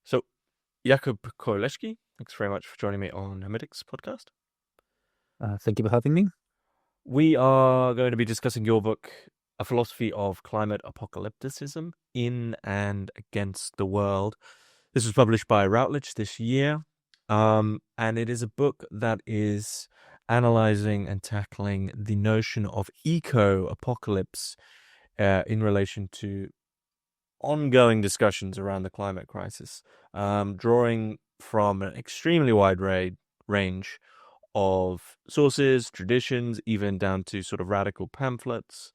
So, Jakub Kowalewski, thanks very much for joining me on Hermitix podcast. Thank you for having me. We are going to be discussing your book, A Philosophy of Climate Apocalypticism in and Against the World. This was published by Routledge this year, and it is a book that is analyzing and tackling the notion of eco-apocalypse in relation to ongoing discussions around the climate crisis, drawing from an extremely wide range of sources, traditions, even down to sort of radical pamphlets,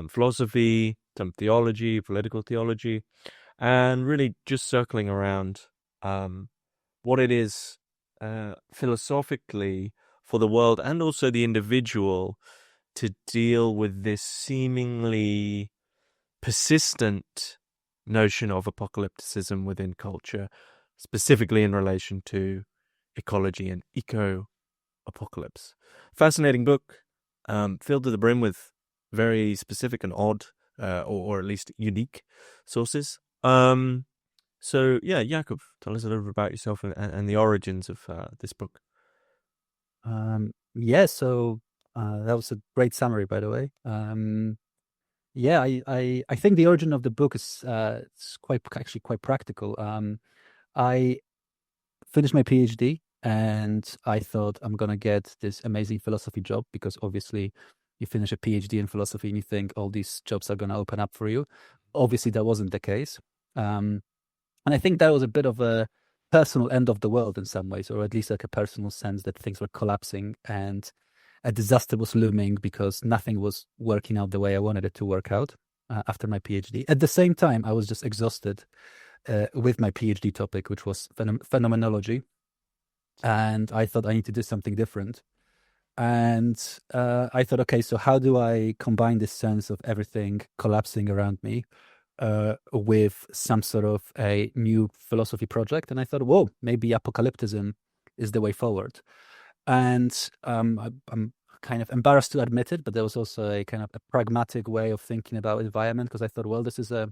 philosophy, some theology, political theology, and really just circling around what it is philosophically for the world and also the individual to deal with this seemingly persistent notion of apocalypticism within culture, specifically in relation to ecology and eco-apocalypse. Fascinating book, filled to the brim with very specific and odd, or at least unique sources. So yeah, Jakub, tell us a little bit about yourself and the origins of this book. So that was a great summary, by the way. I think the origin of the book is it's quite practical. I finished my PhD and I thought I'm gonna get this amazing philosophy job because obviously you finish a PhD in philosophy and you think all these jobs are gonna open up for you. Obviously, that wasn't the case. And I think that was a bit of a personal end of the world in some ways, or at least like a personal sense that things were collapsing and a disaster was looming because nothing was working out the way I wanted it to work out after my PhD. At the same time, I was just exhausted with my PhD topic, which was phenomenology. And I thought I need to do something different. And I thought, okay, so how do I combine this sense of everything collapsing around me with some sort of a new philosophy project? And I thought, whoa, maybe apocalypticism is the way forward. And I'm kind of embarrassed to admit it, but there was also a kind of a pragmatic way of thinking about environment because I thought, well, this is a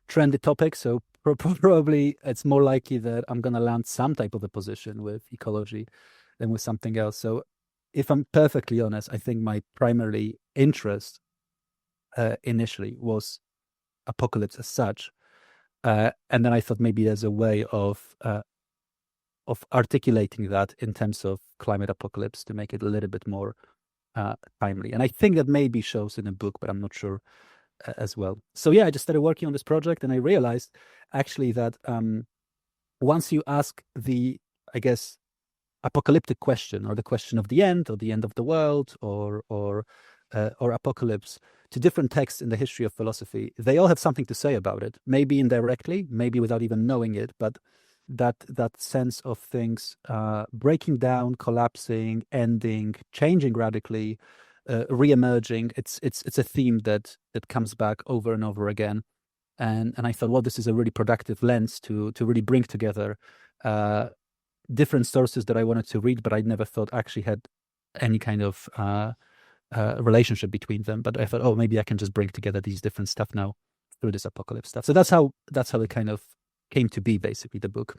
trendy topic, so probably it's more likely that I'm going to land some type of a position with ecology than with something else. So if I'm perfectly honest, I think my primary interest initially was apocalypse as such. And then I thought maybe there's a way of articulating that in terms of climate apocalypse to make it a little bit more timely. And I think that maybe shows in a book, but I'm not sure as well. So yeah, I just started working on this project and I realized actually that once you ask the, I guess, apocalyptic question or the question of the end or the end of the world or apocalypse to different texts in the history of philosophy, they all have something to say about it, maybe indirectly, maybe without even knowing it, but that sense of things breaking down, collapsing, ending, changing radically, re-emerging. It's a theme that comes back over and over again. And I thought, well, this is a really productive lens to really bring together different sources that I wanted to read, but I never thought actually had any kind of relationship between them. But I thought, oh, maybe I can just bring together these different stuff now through this apocalypse stuff. So that's how it kind of came to be, basically, the book.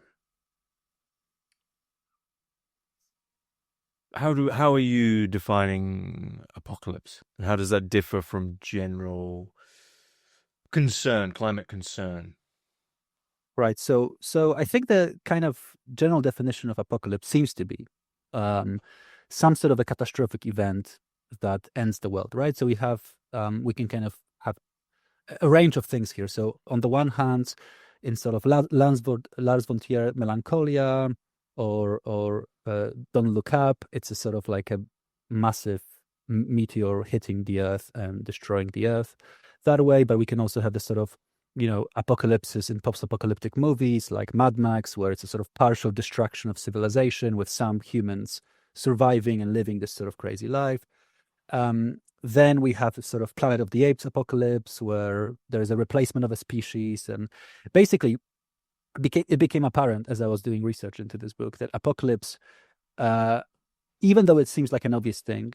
How are you defining apocalypse? And how does that differ from general concern, climate concern? Right. So I think the kind of general definition of apocalypse seems to be some sort of a catastrophic event that ends the world, right? So we can kind of have a range of things here. So on the one hand, in sort of Lars von Trier melancholia or Don't Look Up, it's a sort of like a massive meteor hitting the earth and destroying the earth that way. But we can also have this sort of apocalypses in post-apocalyptic movies like Mad Max, where it's a sort of partial destruction of civilization with some humans surviving and living this sort of crazy life. Then we have a sort of Planet of the Apes apocalypse, where there's a replacement of a species. And basically, it became apparent as I was doing research into this book that apocalypse, even though it seems like an obvious thing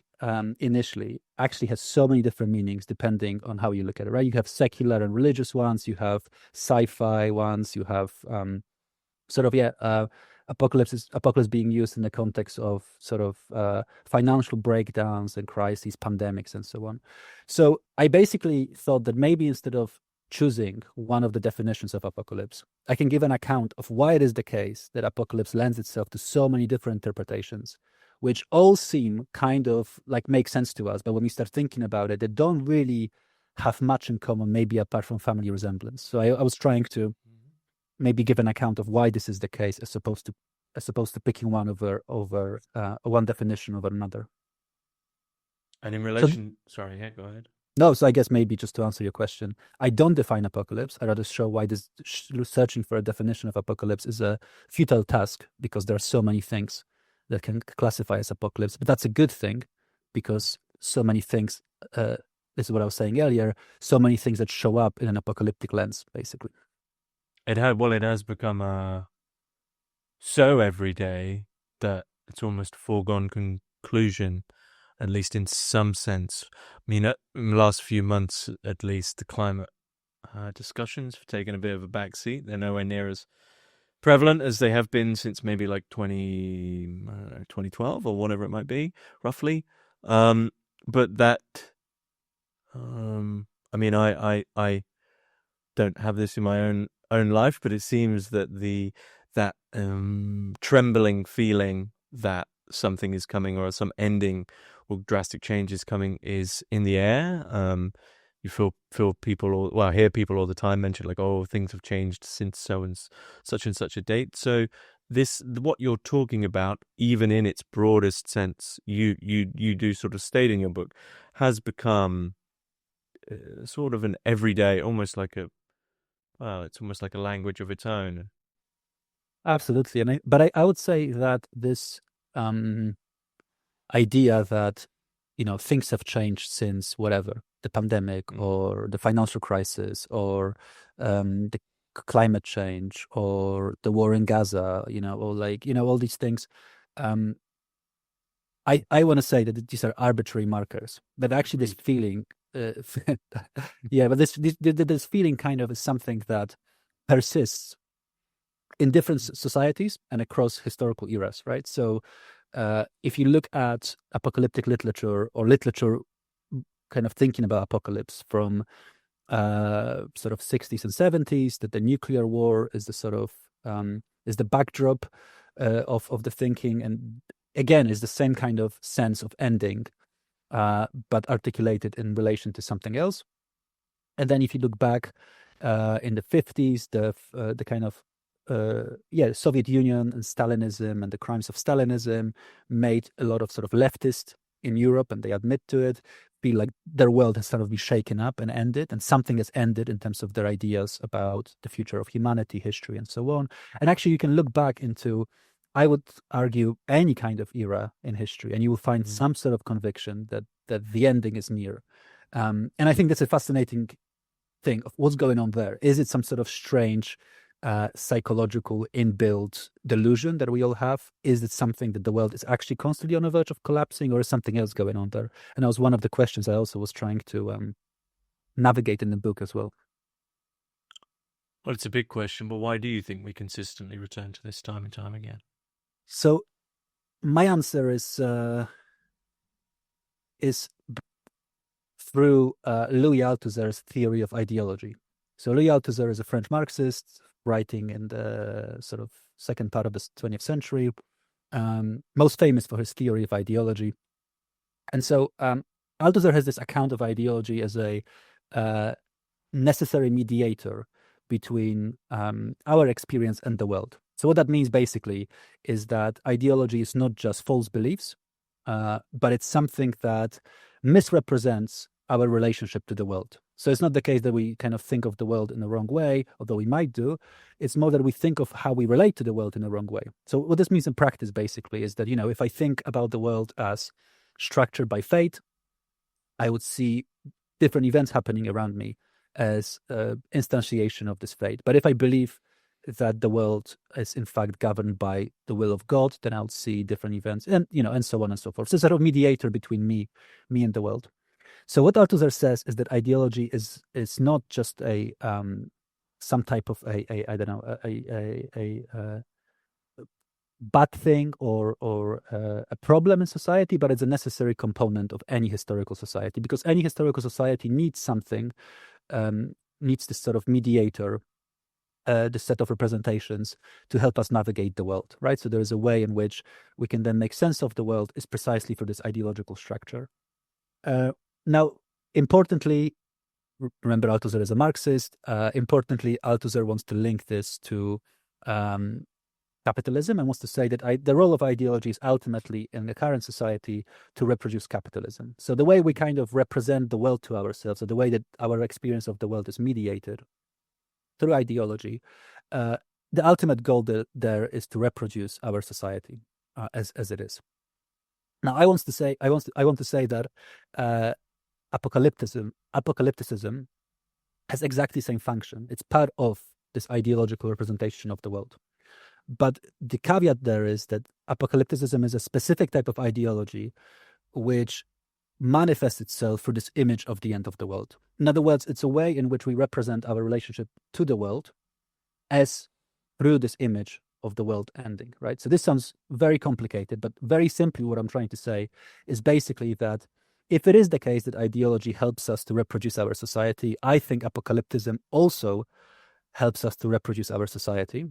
initially, actually has so many different meanings depending on how you look at it, right? You have secular and religious ones, you have sci-fi ones, you have sort of apocalypse being used in the context of sort of financial breakdowns and crises, pandemics, and so on. So I basically thought that maybe instead of choosing one of the definitions of apocalypse, I can give an account of why it is the case that apocalypse lends itself to so many different interpretations, which all seem kind of like make sense to us, but when we start thinking about it, they don't really have much in common, maybe apart from family resemblance. So I was trying to maybe give an account of why this is the case, as opposed to picking one over one definition over another. And in relation, sorry, yeah, go ahead. No, so I guess maybe just to answer your question, I don't define apocalypse. I rather show why this searching for a definition of apocalypse is a futile task, because there are so many things that can classify as apocalypse. But that's a good thing, because so many things, this is what I was saying earlier, so many things that show up in an apocalyptic lens, basically. It has become so everyday that it's almost a foregone conclusion, at least in some sense. I mean, in the last few months, at least, the climate discussions have taken a bit of a backseat. They're nowhere near as prevalent as they have been since maybe like 2012 or whatever it might be, roughly. But that, I mean, I don't have this in my own life, but it seems that that trembling feeling that something is coming or some ending or drastic change is coming is in the air. You feel people, hear people all the time mention like, oh, things have changed since so and such a date. So what you're talking about, even in its broadest sense, you do sort of state in your book, has become sort of an everyday, almost like it's almost like a language of its own. Absolutely, but I would say that this idea that things have changed since whatever, the pandemic or the financial crisis or the climate change or the war in Gaza, or all these things. I want to say that these are arbitrary markers, but actually this feeling, but this feeling kind of is something that persists in different societies and across historical eras, right? So if you look at apocalyptic literature or literature kind of thinking about apocalypse from sort of 60s and 70s, that the nuclear war is the sort of is the backdrop of the thinking, and again is the same kind of sense of ending, but articulated in relation to something else. And then if you look back in the 50s, the kind of Soviet Union and Stalinism and the crimes of Stalinism made a lot of sort of leftists in Europe, and they admit to it, feel like their world has sort of been shaken up and ended, and something has ended in terms of their ideas about the future of humanity, history, and so on. And actually, you can look back into, I would argue, any kind of era in history, and you will find some sort of conviction that the ending is near. And I think that's a fascinating thing of what's going on there. Is it some sort of strange psychological inbuilt delusion that we all have? Is it something that the world is actually constantly on the verge of collapsing, or is something else going on there? And that was one of the questions I also was trying to navigate in the book as well. Well, it's a big question, but why do you think we consistently return to this time and time again? So my answer is through Louis Althusser's theory of ideology. So Louis Althusser is a French Marxist writing in the sort of second part of the 20th century, most famous for his theory of ideology. And so Althusser has this account of ideology as a necessary mediator between our experience and the world. So what that means basically is that ideology is not just false beliefs, but it's something that misrepresents our relationship to the world. So it's not the case that we kind of think of the world in the wrong way, although we might do. It's more that we think of how we relate to the world in the wrong way. So what this means in practice basically is that, if I think about the world as structured by fate, I would see different events happening around me as instantiation of this fate. But if I believe that the world is in fact governed by the will of God, then I'll see different events and, and so on and so forth. So it's sort of mediator between me and the world. So what Althusser says is that ideology is not just a some type of I don't know bad thing or a problem in society, but it's a necessary component of any historical society, because any historical society needs something, needs this sort of mediator, this set of representations to help us navigate the world, right? So there is a way in which we can then make sense of the world is precisely for this ideological structure. Now, importantly, remember Althusser is a Marxist. Importantly, Althusser wants to link this to capitalism and wants to say that the role of ideology is ultimately in the current society to reproduce capitalism. So the way we kind of represent the world to ourselves, or the way that our experience of the world is mediated through ideology, the ultimate goal there is to reproduce our society as it is. Now, I want to say that apocalypticism has exactly the same function. It's part of this ideological representation of the world. But the caveat there is that apocalypticism is a specific type of ideology which manifests itself through this image of the end of the world. In other words, it's a way in which we represent our relationship to the world as through this image of the world ending, right? So this sounds very complicated, but very simply what I'm trying to say is basically that if it is the case that ideology helps us to reproduce our society, I think apocalypticism also helps us to reproduce our society.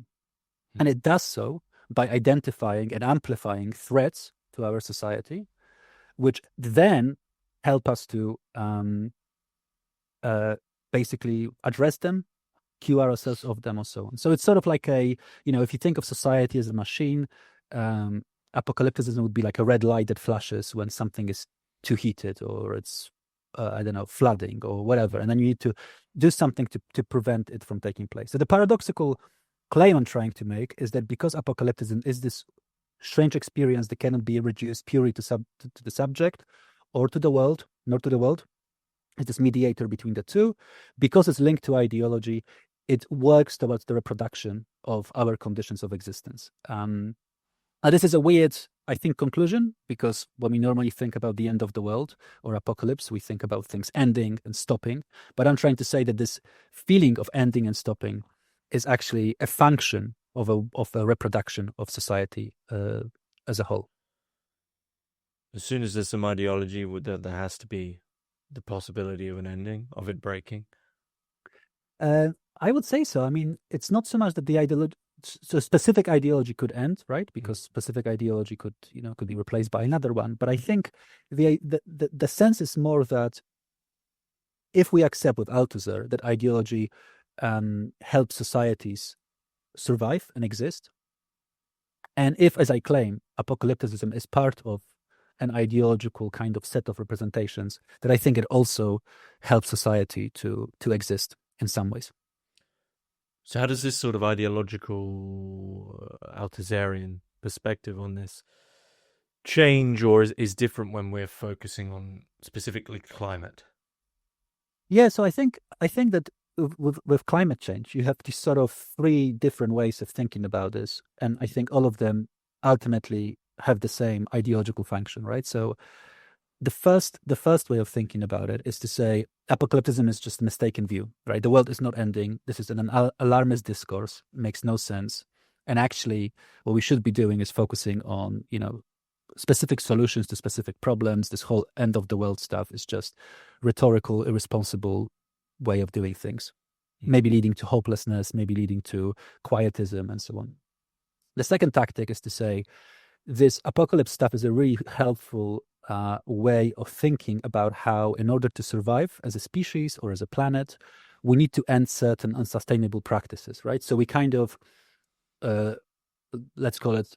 And it does so by identifying and amplifying threats to our society, which then help us to basically address them, cure ourselves of them, or so on. So it's sort of like if you think of society as a machine, apocalypticism would be like a red light that flashes when something is too heated, or it's, flooding or whatever. And then you need to do something to prevent it from taking place. So the paradoxical claim I'm trying to make is that because apocalypticism is this strange experience that cannot be reduced purely to the subject or to the world, nor to the world, it's this mediator between the two. Because it's linked to ideology, it works towards the reproduction of our conditions of existence. Now, this is a weird, I think, conclusion, because when we normally think about the end of the world or apocalypse, we think about things ending and stopping. But I'm trying to say that this feeling of ending and stopping is actually a function of a reproduction of society as a whole. As soon as there's some ideology, there has to be the possibility of an ending, of it breaking. I would say so. I mean, it's not so much that the ideology, so specific ideology could end, right? Because specific ideology could be replaced by another one. But I think the sense is more that if we accept with Althusser that ideology helps societies survive and exist, and if, as I claim, apocalypticism is part of an ideological kind of set of representations, that I think it also helps society to exist in some ways. So how does this sort of ideological Althusserian perspective on this change, or is different when we're focusing on specifically climate? Yeah, so I think that with climate change, you have these sort of three different ways of thinking about this, and I think all of them ultimately have the same ideological function, right? So the first way of thinking about it is to say apocalypticism is just a mistaken view, right? The world is not ending. This is an alarmist discourse, makes no sense. And actually, what we should be doing is focusing on, specific solutions to specific problems. This whole end of the world stuff is just rhetorical, irresponsible way of doing things, maybe leading to hopelessness, maybe leading to quietism, and so on. The second tactic is to say this apocalypse stuff is a really helpful way of thinking about how, in order to survive as a species or as a planet, we need to end certain unsustainable practices, right? So we kind of, let's call it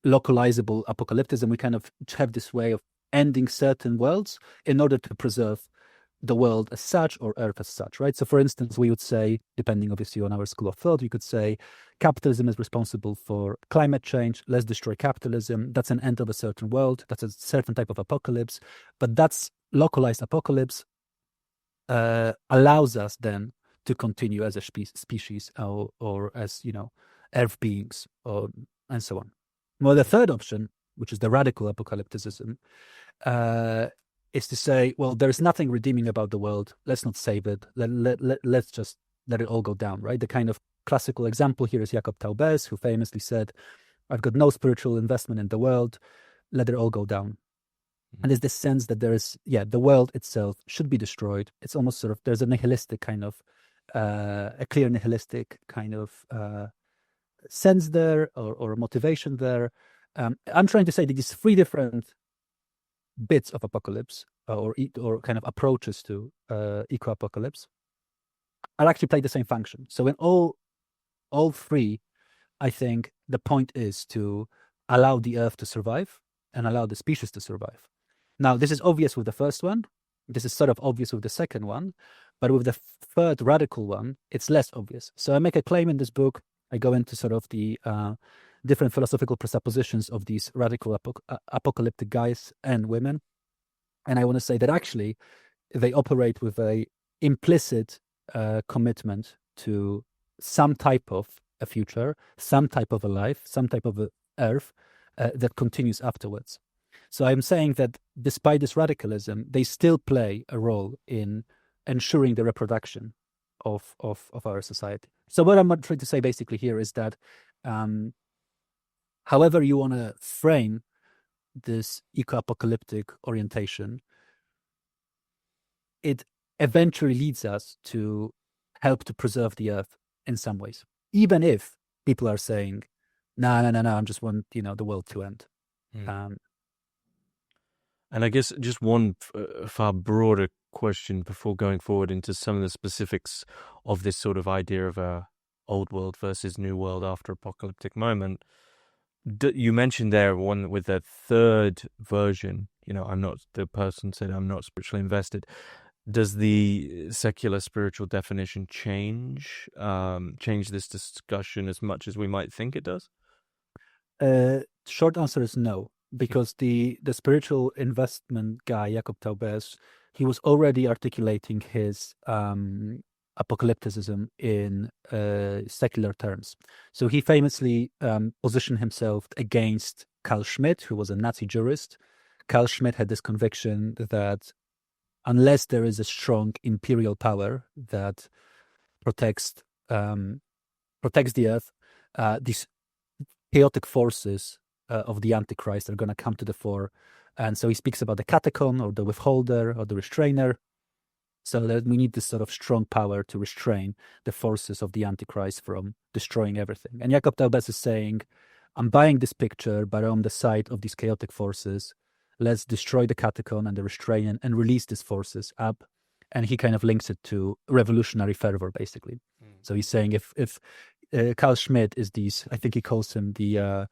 localizable apocalypticism. We kind of have this way of ending certain worlds in order to preserve the world as such, or Earth as such, right? So for instance, we would say, depending obviously on our school of thought, you could say capitalism is responsible for climate change. Let's destroy capitalism. That's an end of a certain world. That's a certain type of apocalypse. But that's localized apocalypse allows us then to continue as a species or as, Earth beings, and so on. Well, the third option, which is the radical apocalypticism, is to say, well, there's nothing redeeming about the world. Let's not save it. Let's just let it all go down, right? The kind of classical example here is Jakub Taubes, who famously said, I've got no spiritual investment in the world, let it all go down. And there's this sense that there is, the world itself should be destroyed. It's almost sort of, there's a nihilistic kind of, a clear nihilistic kind of sense there, or motivation there. I'm trying to say that these three different bits of apocalypse, or kind of approaches to eco-apocalypse, are actually play the same function. So in all three, I think the point is to allow the Earth to survive and allow the species to survive. Now, this is obvious with the first one. This is sort of obvious with the second one. But with the third radical one, it's less obvious. So I make a claim in this book. I go into sort of the different philosophical presuppositions of these radical apocalyptic guys and women. And I want to say that actually they operate with a implicit commitment to some type of a future, some type of a life, some type of a Earth that continues afterwards. So I'm saying that despite this radicalism, they still play a role in ensuring the reproduction of our society. So what I'm trying to say basically here is that however you want to frame this eco-apocalyptic orientation, it eventually leads us to help to preserve the Earth in some ways, even if people are saying, no, I just want, the world to end. And I guess just one far broader question before going forward into some of the specifics of this sort of idea of a old world versus new world after apocalyptic moment. You mentioned there one with the third version, the person said, I'm not spiritually invested. Does the secular spiritual definition change this discussion as much as we might think it does? Short answer is no, because the spiritual investment guy, Jakub Taubes, he was already articulating his apocalypticism in secular terms. So he famously positioned himself against Carl Schmitt, who was a Nazi jurist. Carl Schmitt had this conviction that unless there is a strong imperial power that protects the Earth, these chaotic forces of the Antichrist are going to come to the fore. And so he speaks about the catechon, or the withholder, or the restrainer. So that we need this sort of strong power to restrain the forces of the Antichrist from destroying everything. And Jakub Taubes is saying, I'm buying this picture, but on the side of these chaotic forces, let's destroy the catechon and the restrainer and release these forces up. And he kind of links it to revolutionary fervor, basically. So he's saying if Carl Schmitt is I think he calls him the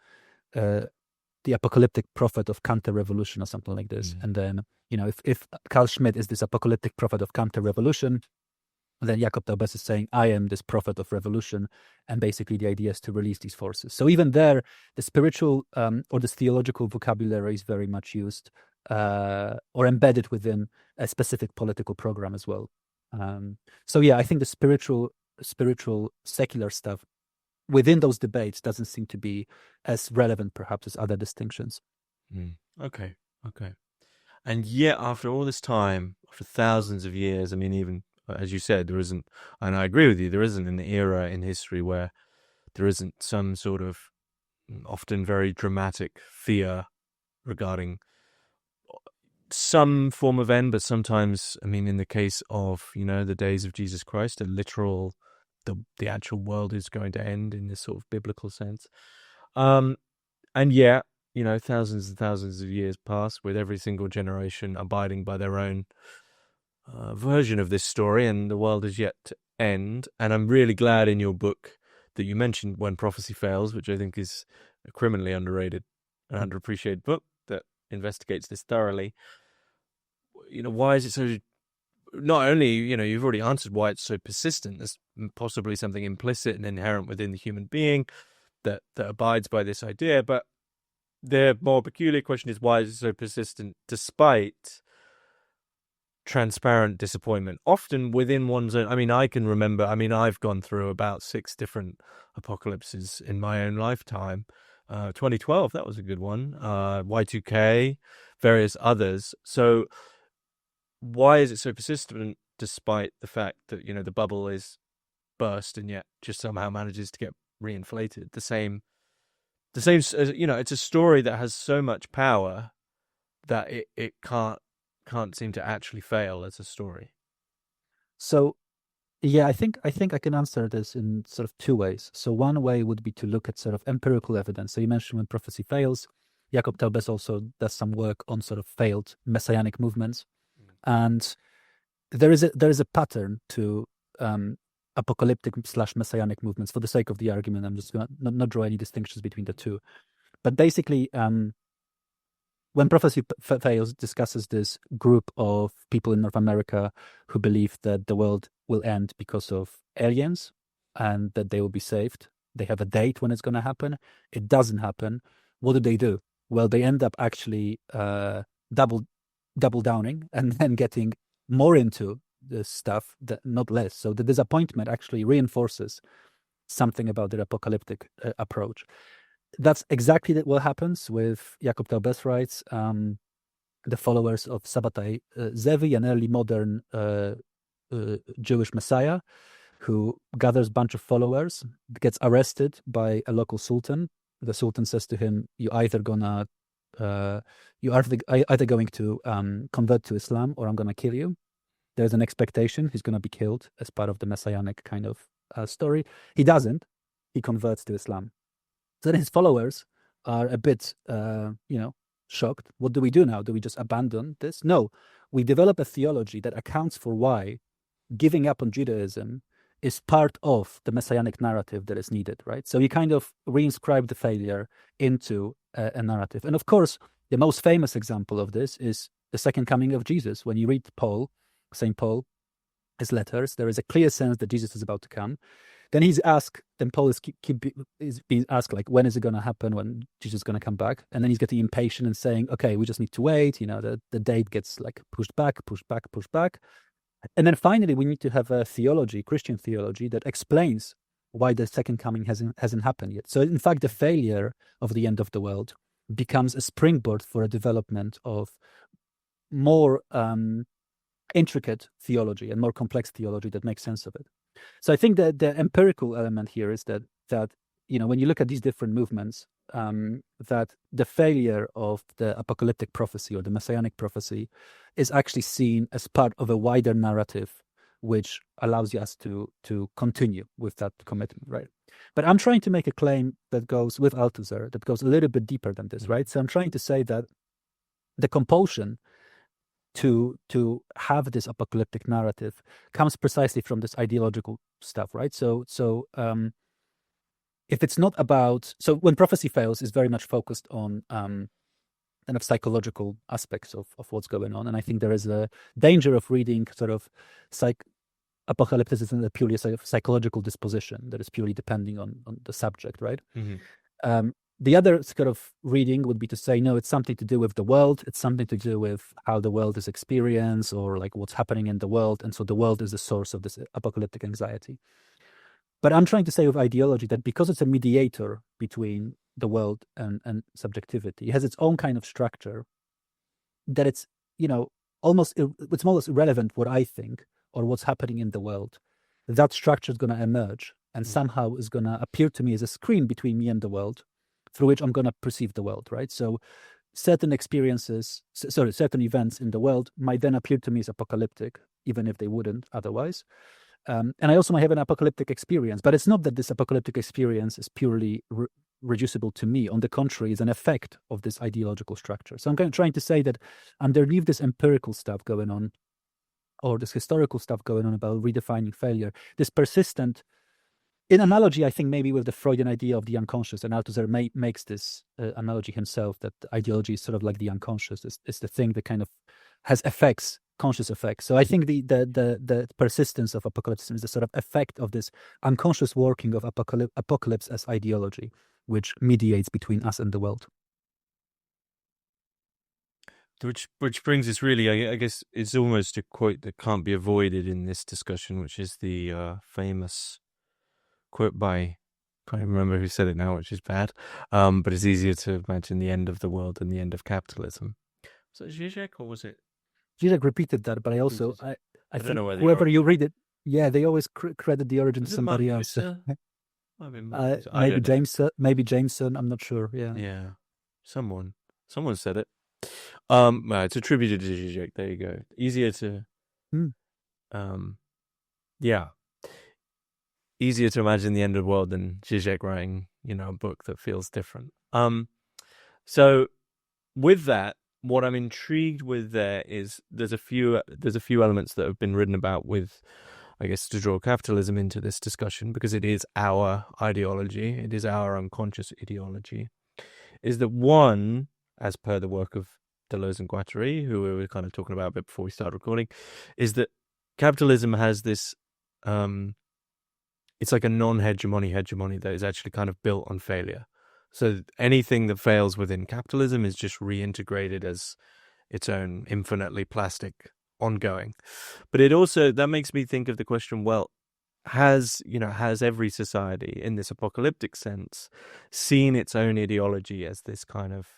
apocalyptic prophet of counter-revolution or something like this. And then, if Carl Schmitt is this apocalyptic prophet of counter-revolution, then Jakub Taubes is saying, I am this prophet of revolution. And basically the idea is to release these forces. So even there, the spiritual or this theological vocabulary is very much used or embedded within a specific political program as well. So yeah, I think the spiritual secular stuff within those debates doesn't seem to be as relevant perhaps as other distinctions. Okay. And yet after all this time, after thousands of years, I mean, even as you said, there isn't, and I agree with you, there isn't an era in history where there isn't some sort of often very dramatic fear regarding some form of end, but sometimes, I mean, in the case of, the days of Jesus Christ, the actual world is going to end in this sort of biblical sense. And yet, thousands and thousands of years pass with every single generation abiding by their own version of this story, and the world is yet to end. And I'm really glad in your book that you mentioned When Prophecy Fails, which I think is a criminally underrated and underappreciated book that investigates this thoroughly. Why is it so? Not only, you've already answered why it's so persistent. There's possibly something implicit and inherent within the human being that abides by this idea. But the more peculiar question is, why is it so persistent despite transparent disappointment, often within one's own? I mean, I can remember, I've gone through about 6 different apocalypses in my own lifetime. 2012, that was a good one. Y2K, various others. So why is it so persistent despite the fact that, the bubble is burst and yet just somehow manages to get reinflated. The same, it's a story that has so much power that it can't seem to actually fail as a story. So yeah, I think I can answer this in sort of two ways. So one way would be to look at sort of empirical evidence. So you mentioned when prophecy fails. Jakub Taubes also does some work on sort of failed messianic movements, and there is a pattern to apocalyptic / messianic movements. For the sake of the argument, I'm just going to not draw any distinctions between the two. But basically, when prophecy fails, discusses this group of people in North America who believe that the world will end because of aliens and that they will be saved. They have a date when it's going to happen. It doesn't happen. What do? Well, they end up actually double downing and then getting more into this stuff, not less. So the disappointment actually reinforces something about their apocalyptic approach. That's exactly what happens with Jakub Taubes writes, the followers of Sabbatai Zevi, an early modern Jewish messiah who gathers a bunch of followers, gets arrested by a local sultan. The sultan says to him, you're either going to convert to Islam or I'm going to kill you. There's an expectation he's going to be killed as part of the messianic kind of story. He doesn't. He converts to Islam. So then his followers are a bit, shocked. What do we do now? Do we just abandon this? No, we develop a theology that accounts for why giving up on Judaism is part of the messianic narrative that is needed, right? So you kind of reinscribe the failure into a narrative. And of course, the most famous example of this is the second coming of Jesus. When you read St. Paul, his letters, there is a clear sense that Jesus is about to come. Then Paul is being asked, like, when is it going to happen, when Jesus is going to come back? And then he's getting impatient and saying, okay, we just need to wait. The date gets like pushed back. And then finally, we need to have a theology, Christian theology, that explains why the second coming hasn't happened yet. So in fact, the failure of the end of the world becomes a springboard for a development of more intricate theology and more complex theology that makes sense of it. So I think that the empirical element here is that when you look at these different movements, that the failure of the apocalyptic prophecy or the messianic prophecy is actually seen as part of a wider narrative, which allows us to continue with that commitment, right? But I'm trying to make a claim that goes with Althusser, that goes a little bit deeper than this, right? So I'm trying to say that the compulsion to have this apocalyptic narrative comes precisely from this ideological stuff, right? So if it's not about, so when prophecy fails, is very much focused on kind of psychological aspects of what's going on, and I think there is a danger of reading sort of apocalypticism as a purely psychological disposition that is purely depending on the subject, right? Mm-hmm. The other sort of reading would be to say, no, it's something to do with the world. It's something to do with how the world is experienced or like what's happening in the world. And so the world is the source of this apocalyptic anxiety. But I'm trying to say with ideology that because it's a mediator between the world and subjectivity, it has its own kind of structure, that it's, almost irrelevant what I think or what's happening in the world. That structure is going to emerge and somehow is going to appear to me as a screen between me and the world, through which I'm going to perceive the world, right? So certain events in the world might then appear to me as apocalyptic, even if they wouldn't otherwise. And I also might have an apocalyptic experience, but it's not that this apocalyptic experience is purely reducible to me. On the contrary, it's an effect of this ideological structure. So I'm trying to say that underneath this empirical stuff going on, or this historical stuff going on about redefining failure, this persistent, in analogy, I think maybe with the Freudian idea of the unconscious, and Althusser makes this analogy himself, that ideology is sort of like the unconscious. It's the thing that kind of has effects, conscious effects. So I think the persistence of apocalypticism is the sort of effect of this unconscious working of apocalypse as ideology, which mediates between us and the world. Which brings us really, I guess, it's almost a quote that can't be avoided in this discussion, which is the famous quote by, I can't remember who said it now, which is bad, but it's easier to imagine the end of the world than the end of capitalism. Was it Zizek or was it? Zizek repeated that, but I also, I don't think know whether whoever you read it, Yeah, they always credit the origin to Was it somebody else. Mimosa? Might have been Mimosa. I Maybe don't know. Jameson. Maybe Jameson. I'm not sure. Yeah. Yeah, someone, someone said it. Well, it's attributed to Zizek. There you go. Easier to, Hmm. um, yeah, easier to imagine the end of the world than Zizek writing, a book that feels different. So with that, what I'm intrigued with there is there's a few elements that have been written about with, I guess, to draw capitalism into this discussion, because it is our ideology, it is our unconscious ideology. Is that one, as per the work of Deleuze and Guattari, who we were kind of talking about a bit before we started recording, is that capitalism has this, it's like a hegemony that is actually kind of built on failure. So anything that fails within capitalism is just reintegrated as its own infinitely plastic ongoing. But it also, that makes me think of the question, well, has every society in this apocalyptic sense seen its own ideology as this kind of,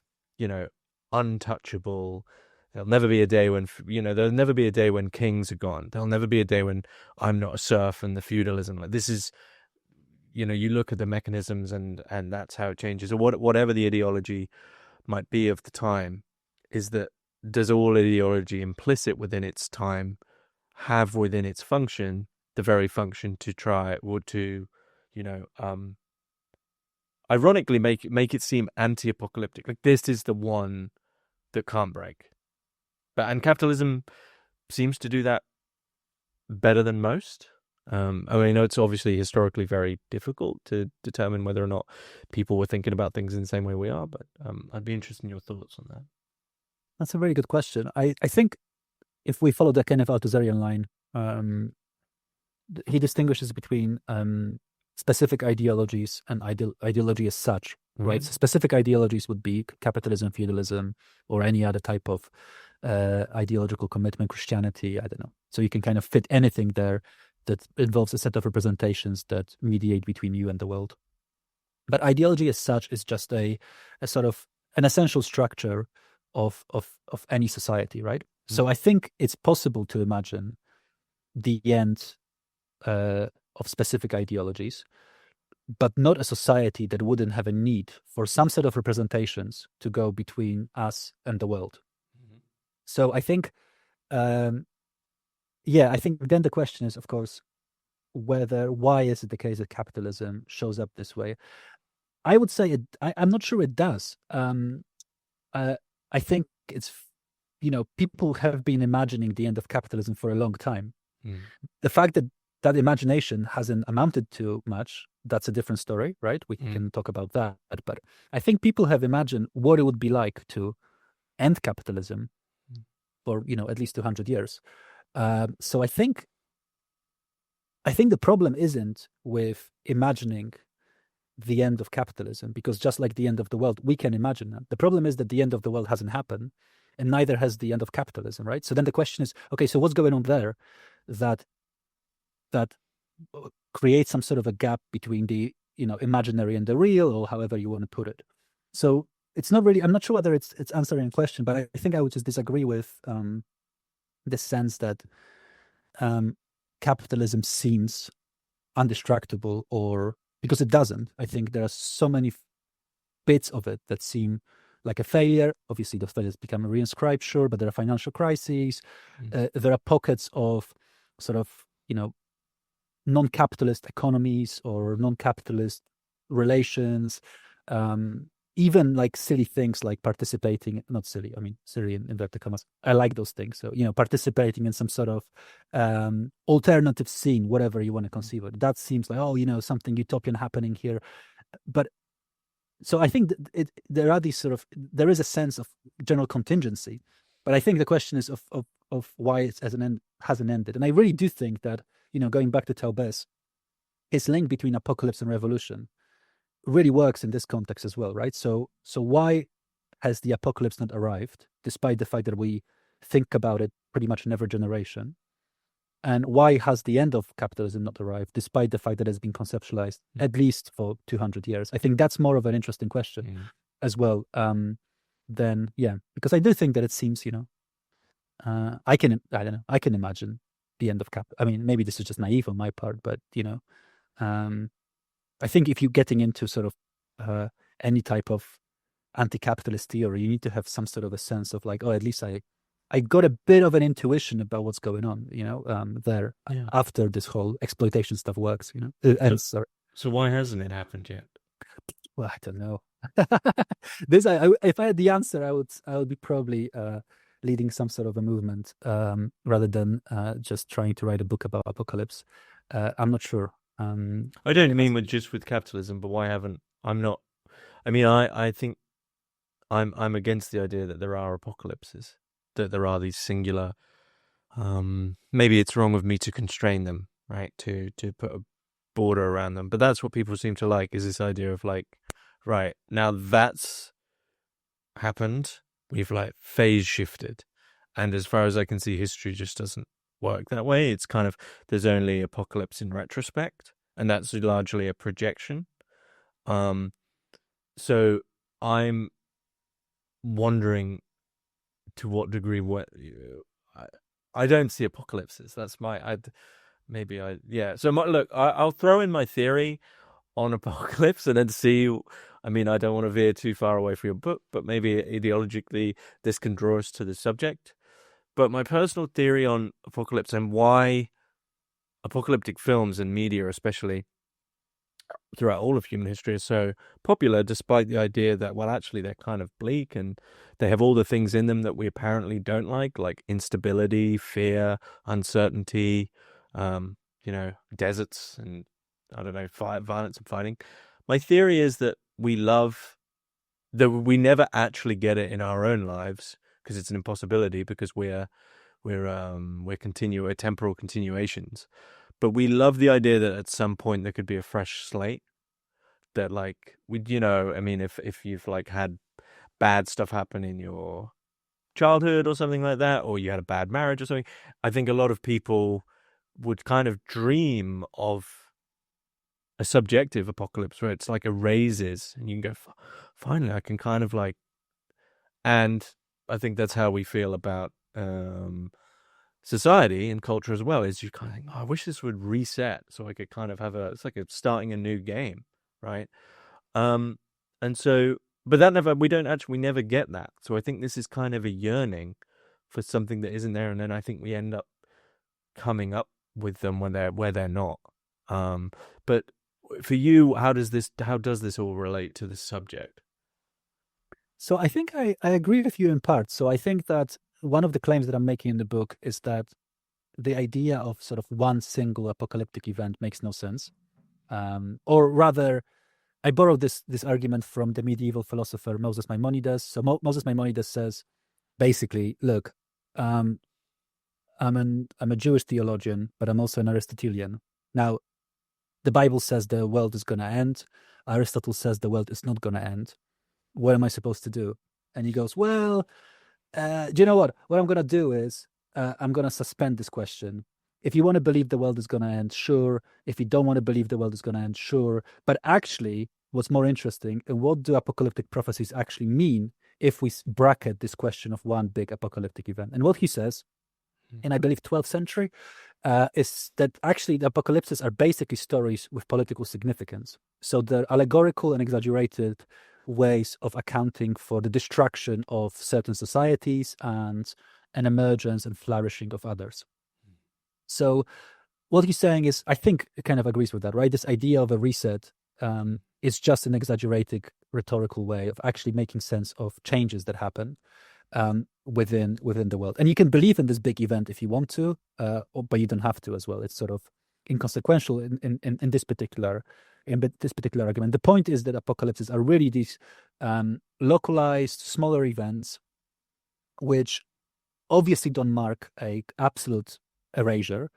untouchable? There'll never be a day when, there'll never be a day when kings are gone. There'll never be a day when I'm not a serf and the feudalism. Like, this is, you look at the mechanisms and that's how it changes, or whatever the ideology might be of the time. Is that, does all ideology implicit within its time have within its function the very function to try or to, ironically make it seem anti-apocalyptic? Like, this is the one that can't break. And capitalism seems to do that better than most. I mean, it's obviously historically very difficult to determine whether or not people were thinking about things in the same way we are, but I'd be interested in your thoughts on that. That's a very good question. I think if we follow the kind of Althusserian line, he distinguishes between specific ideologies and ideology as such, right? So specific ideologies would be capitalism, feudalism, or any other type of ideological commitment, Christianity, I don't know. So you can kind of fit anything there that involves a set of representations that mediate between you and the world. But ideology as such is just a sort of an essential structure of any society, right? So I think it's possible to imagine the end of specific ideologies, but not a society that wouldn't have a need for some set of representations to go between us and the world. So I think, I think then the question is, of course, why is it the case that capitalism shows up this way? I would say I'm not sure it does. I think it's, people have been imagining the end of capitalism for a long time. The fact that imagination hasn't amounted to much, that's a different story, right? We can talk about that. But I think people have imagined what it would be like to end capitalism for, at least 200 years. So I think the problem isn't with imagining the end of capitalism, because just like the end of the world, we can imagine that. The problem is that the end of the world hasn't happened, and neither has the end of capitalism, right? So then the question is, okay, so what's going on there that creates some sort of a gap between the imaginary and the real, or however you want to put it? So it's not really, I'm not sure whether it's answering a question, but I think I would just disagree with the sense that capitalism seems undistractable, or because it doesn't. I think there are so many bits of it that seem like a failure. Obviously, those failures become reinscribed, sure, but there are financial crises. There are pockets of sort of, non-capitalist economies or non-capitalist relations. Even like silly things like participating, not silly, I mean, silly in inverted commas. I like those things. So, participating in some sort of alternative scene, whatever you want to conceive of. That seems like, something utopian happening here. But so I think there are these sort of, there is a sense of general contingency. But I think the question is of why it hasn't ended. And I really do think that, going back to Taubes, his link between apocalypse and revolution really works in this context as well, right? So why has the apocalypse not arrived, despite the fact that we think about it pretty much in every generation? And why has the end of capitalism not arrived, despite the fact that it's been conceptualized at least for 200 years? I think that's more of an interesting question as well. Because I do think that it seems, I can imagine the end of I mean, maybe this is just naive on my part, but um, I think if you're getting into sort of any type of anti-capitalist theory, you need to have some sort of a sense of like, oh, at least I got a bit of an intuition about what's going on, there Yeah. after this whole exploitation stuff works, sorry. So why hasn't it happened yet? Well, I don't know. This, if I had the answer, I would be probably leading some sort of a movement rather than just trying to write a book about apocalypse. I'm not sure. I don't mean with capitalism, but why haven't I'm not? I mean, I think I'm against the idea that there are apocalypses, that there are these singular. Maybe it's wrong of me to constrain them, right? To put a border around them, but that's what people seem to like, is this idea of like, right, now that's happened, we've like phase shifted, and as far as I can see, history just doesn't work that way. It's kind of, there's only apocalypse in retrospect, and that's largely a projection. So I'm wondering to what degree I don't see apocalypses. That's yeah. So look, I'll throw in my theory on apocalypse and then see. I mean, I don't want to veer too far away from your book, but maybe ideologically this can draw us to the subject. But my personal theory on apocalypse and why apocalyptic films and media, especially throughout all of human history, are so popular, despite the idea that, well, actually they're kind of bleak and they have all the things in them that we apparently don't like instability, fear, uncertainty, deserts, and I don't know, violence and fighting. My theory is that we never actually get it in our own lives, because it's an impossibility, because we're temporal continuations. But we love the idea that at some point there could be a fresh slate. That like I mean, if you've like had bad stuff happen in your childhood or something like that, or you had a bad marriage or something, I think a lot of people would kind of dream of a subjective apocalypse where it's like erases and you can go, finally, I can kind of like, and I think that's how we feel about society and culture as well, is you kind of think, oh, I wish this would reset so I could kind of it's like starting a new game, right? And so, but we never get that. So I think this is kind of a yearning for something that isn't there, and then I think we end up coming up with them where they're not. But for you, how does this all relate to the subject? So I think I agree with you in part. So I think that one of the claims that I'm making in the book is that the idea of sort of one single apocalyptic event makes no sense. Or rather, I borrowed this argument from the medieval philosopher Moses Maimonides. So Moses Maimonides says, basically, look, I'm a Jewish theologian, but I'm also an Aristotelian. Now, the Bible says the world is going to end. Aristotle says the world is not going to end. What am I supposed to do? And he goes, well, do you know what? What I'm going to do is I'm going to suspend this question. If you want to believe the world is going to end, sure. If you don't want to believe the world is going to end, sure. But actually, what's more interesting, and what do apocalyptic prophecies actually mean if we bracket this question of one big apocalyptic event? And what he says, in I believe 12th century, is that actually the apocalypses are basically stories with political significance. So they're allegorical and exaggerated ways of accounting for the destruction of certain societies and an emergence and flourishing of others. So what he's saying is, I think it kind of agrees with that, right? This idea of a reset is just an exaggerated rhetorical way of actually making sense of changes that happen within the world. And you can believe in this big event if you want to, but you don't have to as well. It's sort of inconsequential in this particular argument. The point is that apocalypses are really these localized, smaller events, which obviously don't mark a absolute erasure,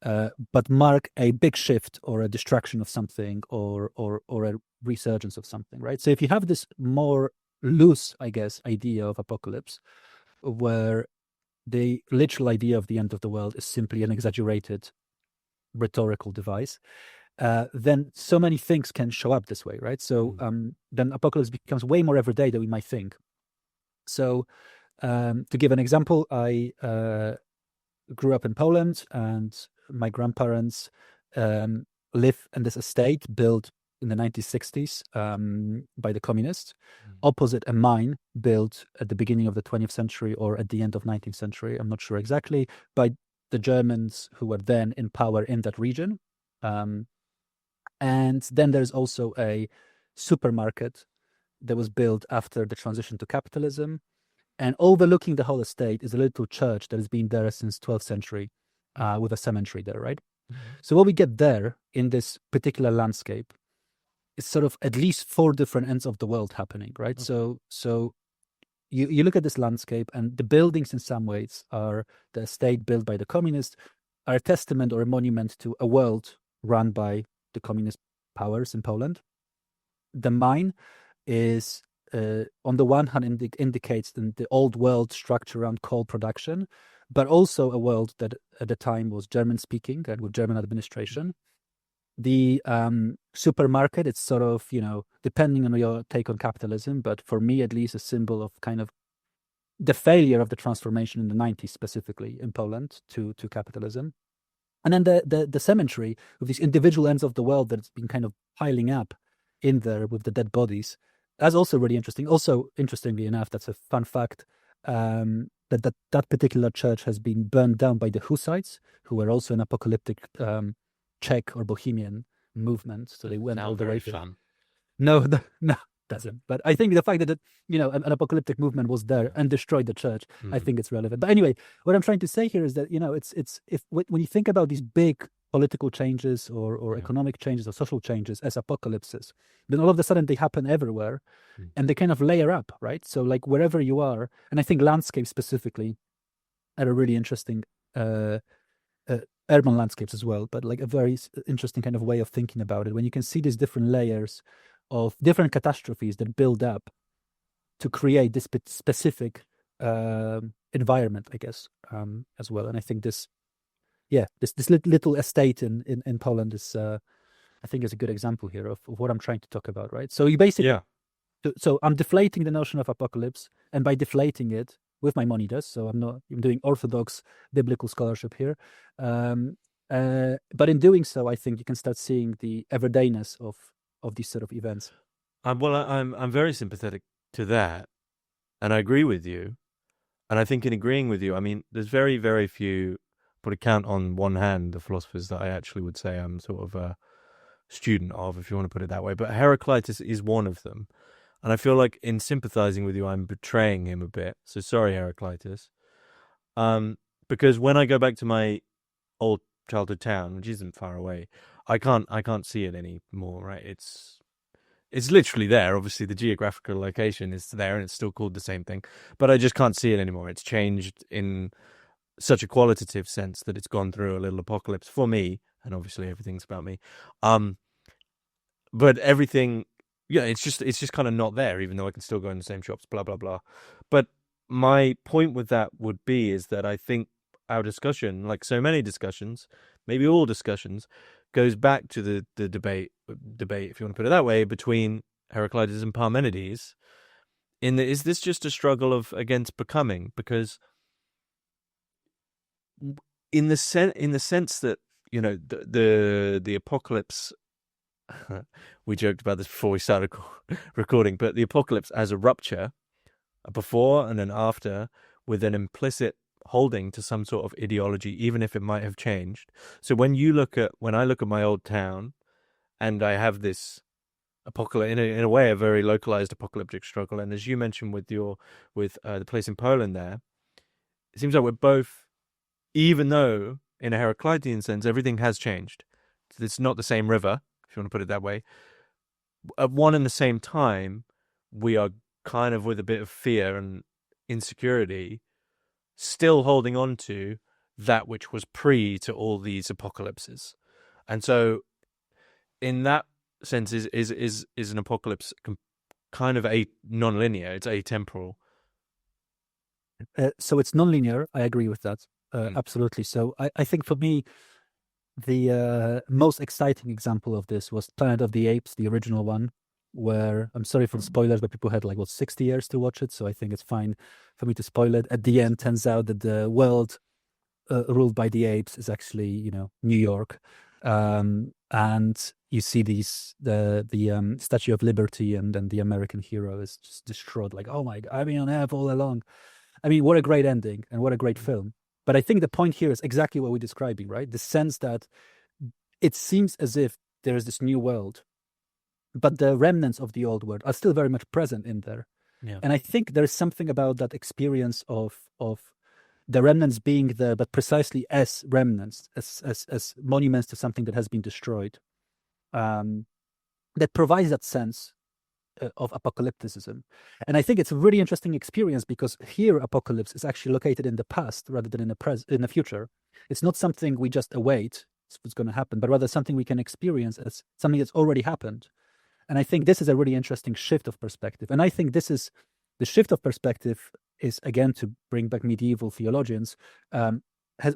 but mark a big shift or a destruction of something or a resurgence of something, right? So if you have this more loose, I guess, idea of apocalypse, where the literal idea of the end of the world is simply an exaggerated rhetorical device, then so many things can show up this way, right? So then apocalypse becomes way more everyday than we might think. So to give an example, I grew up in Poland, and my grandparents live in this estate built in the 1960s by the communists, opposite a mine built at the beginning of the 20th century or at the end of 19th century. I'm not sure exactly, by the Germans who were then in power in that region. And then there's also a supermarket that was built after the transition to capitalism. And overlooking the whole estate is a little church that has been there since 12th century with a cemetery there, right? So what we get there in this particular landscape is sort of at least 4 different ends of the world happening, right? Okay. So you look at this landscape, and the buildings in some ways are the estate built by the communists, are a testament or a monument to a world run by the communist powers in Poland. The mine is, on the one hand, indicates the old world structure around coal production, but also a world that at the time was German-speaking and with German administration. The supermarket, it's sort of, depending on your take on capitalism, but for me at least, a symbol of kind of the failure of the transformation in the 90s, specifically in Poland, to capitalism. And then the cemetery with these individual ends of the world that's been kind of piling up in there with the dead bodies. That's also really interesting. Also, interestingly enough, that's a fun fact, that particular church has been burned down by the Hussites, who were also an apocalyptic Czech or Bohemian movement. So they went all the way through. No, doesn't. But I think the fact that an apocalyptic movement was there and destroyed the church, I think it's relevant. But anyway, what I'm trying to say here is that it's when you think about these big political changes or economic changes or social changes as apocalypses, then all of a sudden they happen everywhere, and they kind of layer up, right? So like wherever you are, and I think landscapes specifically are a really interesting. Urban landscapes as well, but like a very interesting kind of way of thinking about it, when you can see these different layers of different catastrophes that build up to create this specific environment, I guess, as well. And I think this little estate in Poland is, I think, is a good example here of what I'm trying to talk about, right? So you basically, so I'm deflating the notion of apocalypse, and by deflating it, with my monitors, so I'm doing orthodox biblical scholarship here. But in doing so, I think you can start seeing the everydayness of these sort of events. I'm very sympathetic to that, and I agree with you. And I think in agreeing with you, I mean, there's very, very few, but I count on one hand the philosophers that I actually would say I'm sort of a student of, if you want to put it that way. But Heraclitus is one of them. And I feel like in sympathizing with you, I'm betraying him a bit. So sorry, Heraclitus. Because when I go back to my old childhood town, which isn't far away, I can't see it anymore, right? It's literally there. Obviously, the geographical location is there, and it's still called the same thing. But I just can't see it anymore. It's changed in such a qualitative sense that it's gone through a little apocalypse for me, and obviously everything's about me. But everything. Yeah, it's just kind of not there, even though I can still go in the same shops, blah, blah, blah. But my point with that would be is that I think our discussion, like so many discussions, maybe all discussions, goes back to the debate, if you want to put it that way, between Heraclitus and Parmenides. Is this just a struggle against becoming? Because in the sense that, the apocalypse, we joked about this before we started recording, but the apocalypse as a rupture, a before and an after, with an implicit holding to some sort of ideology, even if it might have changed. So when I look at my old town, and I have this apocalypse, in a way, a very localized apocalyptic struggle, and as you mentioned with the place in Poland there, it seems like we're both, even though in a Heraclitean sense everything has changed, it's not the same river, if you want to put it that way. At one and the same time, we are kind of, with a bit of fear and insecurity, still holding on to that which was pre to all these apocalypses. And so in that sense is an apocalypse kind of a non-linear, it's atemporal. So it's non-linear. I agree with that. Absolutely. So I think for me, the most exciting example of this was Planet of the Apes, the original one, where, I'm sorry for the spoilers, but people had 60 years to watch it, so I think it's fine for me to spoil it. At the end, turns out that the world ruled by the apes is actually New York, and you see the Statue of Liberty, and then the American hero is just destroyed. Like, oh my God, I've been on Earth all along. I mean, what a great ending and what a great film. But I think the point here is exactly what we're describing, right? The sense that it seems as if there is this new world, but the remnants of the old world are still very much present in there. Yeah. And I think there's something about that experience of the remnants being there, but precisely as remnants, as monuments to something that has been destroyed, that provides that sense of apocalypticism. And I think it's a really interesting experience because here apocalypse is actually located in the past rather than in the future. It's not something we just await, it's what's going to happen, but rather something we can experience as something that's already happened. And I think this is a really interesting shift of perspective. And I think this is the shift of perspective is, again, to bring back medieval theologians,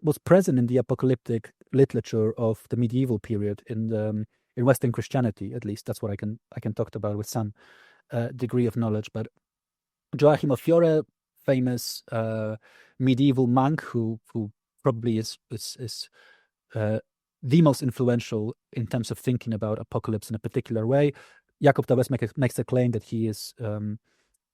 was present in the apocalyptic literature of the medieval period in Western Christianity. At least that's what I can talk about with some degree of knowledge. But Joachim of Fiore, famous medieval monk who probably is the most influential in terms of thinking about apocalypse in a particular way. Jakub makes a claim that he is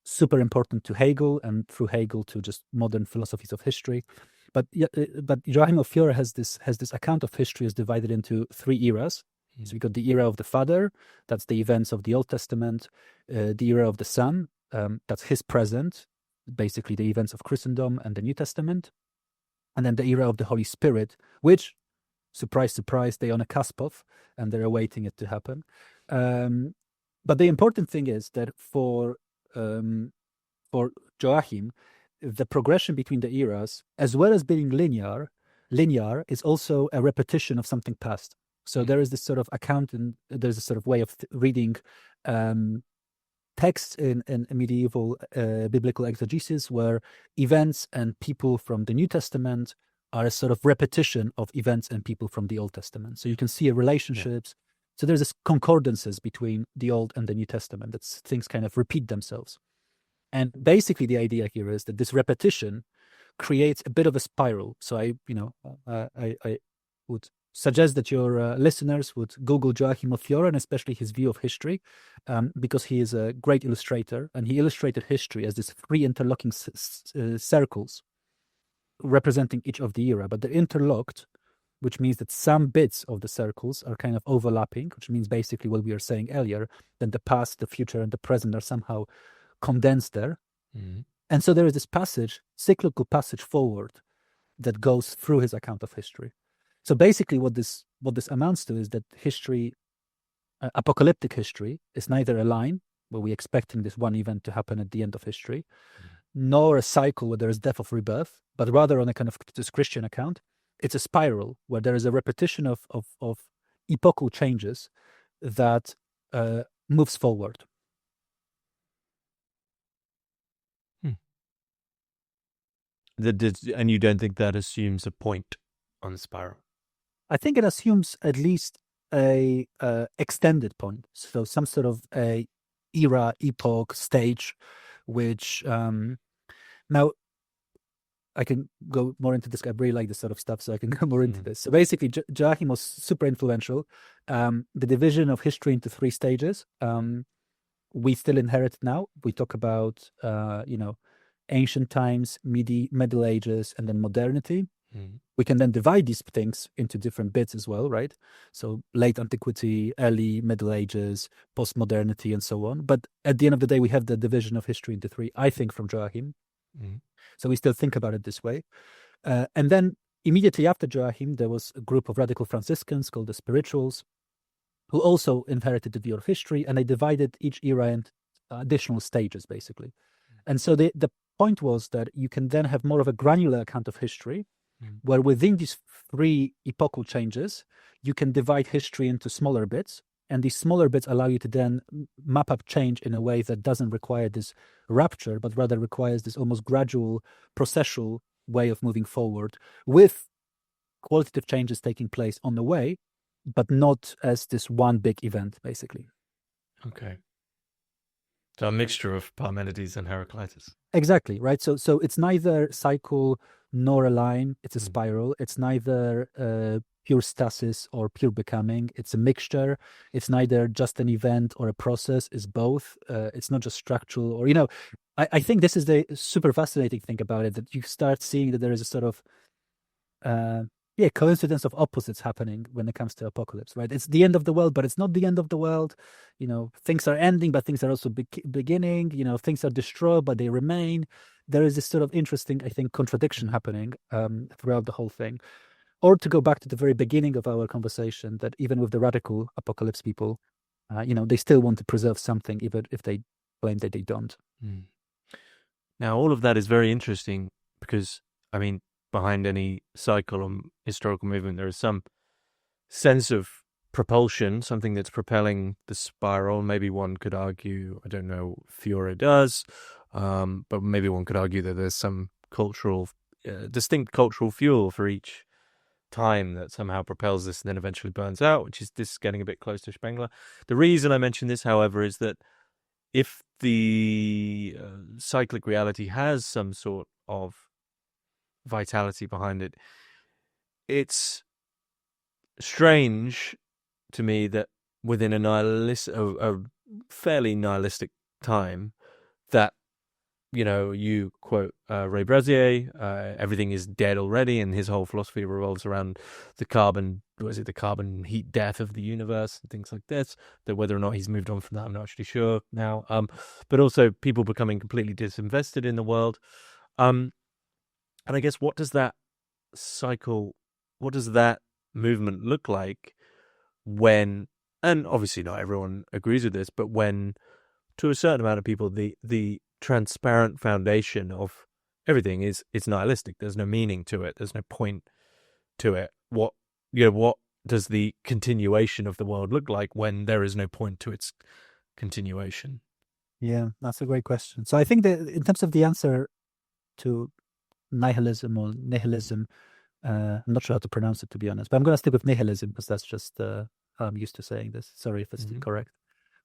super important to Hegel, and through Hegel to just modern philosophies of history. But Joachim of Fiore has this account of history is divided into three eras. So we got the era of the Father, that's the events of the Old Testament. The era of the Son, that's his present, basically the events of Christendom and the New Testament. And then the era of the Holy Spirit, which, surprise, surprise, they're on a cusp of, and they're awaiting it to happen. But the important thing is that for Joachim, the progression between the eras, as well as being linear, is also a repetition of something past. So there is this sort of account, and there's a sort of way of reading texts in medieval biblical exegesis where events and people from the New Testament are a sort of repetition of events and people from the Old Testament. So you can see relationships. Yeah. So there's this concordances between the Old and the New Testament. That things kind of repeat themselves. And basically the idea here is that this repetition creates a bit of a spiral. So I would suggest that your listeners would Google Joachim of Fiore, and especially his view of history, because he is a great illustrator, and he illustrated history as these three interlocking circles representing each of the era, but they're interlocked, which means that some bits of the circles are kind of overlapping, which means basically what we were saying earlier, that the past, the future, and the present are somehow condensed there. Mm-hmm. And so there is this passage, cyclical passage forward, that goes through his account of history. So basically what this amounts to is that history, apocalyptic history, is neither a line where we're expecting this one event to happen at the end of history, nor a cycle where there is death of rebirth, but rather on a kind of this Christian account, it's a spiral where there is a repetition of epochal changes that moves forward. And you don't think that assumes a point on the spiral? I think it assumes at least a extended point, so some sort of a era, epoch, stage, which now I can go more into this. I really like this sort of stuff, so I can go more into this. So basically, Joachim was super influential. The division of history into three stages, we still inherit now. We talk about, ancient times, Middle Ages, and then modernity. We can then divide these things into different bits as well, right? So late antiquity, early Middle Ages, post-modernity, and so on. But at the end of the day, we have the division of history into three, I think, from Joachim. So we still think about it this way. And then immediately after Joachim, there was a group of radical Franciscans called the Spirituals, who also inherited the view of history, and they divided each era into additional stages, basically. And so the point was that you can then have more of a granular account of history, where within these three epochal changes, you can divide history into smaller bits, and these smaller bits allow you to then map up change in a way that doesn't require this rupture, but rather requires this almost gradual, processual way of moving forward, with qualitative changes taking place on the way, but not as this one big event, basically. Okay. So a mixture of Parmenides and Heraclitus. Exactly, right? So it's neither cycle nor a line, it's a Mm. spiral. It's neither pure stasis or pure becoming. It's a mixture. It's neither just an event or a process, it's both. It's not just structural or, I think this is the super fascinating thing about it, that you start seeing that there is a sort of uh, coincidence of opposites happening when it comes to apocalypse, right? It's the end of the world, but it's not the end of the world. Things are ending, but things are also beginning. Things are destroyed, but they remain. There is this sort of interesting, I think, contradiction happening throughout the whole thing. Or to go back to the very beginning of our conversation, that even with the radical apocalypse people, they still want to preserve something, even if they claim that they don't. Mm. Now, all of that is very interesting because, I mean, behind any cycle or historical movement, there is some sense of propulsion, something that's propelling the spiral. Maybe one could argue, I don't know, Fiore does, but maybe one could argue that there's some distinct cultural fuel for each time that somehow propels this and then eventually burns out, which is this getting a bit close to Spengler. The reason I mention this, however, is that if the cyclic reality has some sort of vitality behind it, it's strange to me that within a fairly nihilistic time, that you quote Ray Brazier, everything is dead already, and his whole philosophy revolves around the carbon heat death of the universe and things like this. That whether or not he's moved on from that, I'm not actually sure now. But also people becoming completely disinvested in the world. And I guess what does that movement look like when, and obviously not everyone agrees with this, but when to a certain amount of people, the transparent foundation of everything is nihilistic. There's no meaning to it. There's no point to it. What does the continuation of the world look like when there is no point to its continuation? Yeah, that's a great question. So I think that in terms of the answer to nihilism or nihilism, I'm not sure how to pronounce it, to be honest, but I'm going to stick with nihilism because that's just how I'm used to saying this. Sorry if it's incorrect.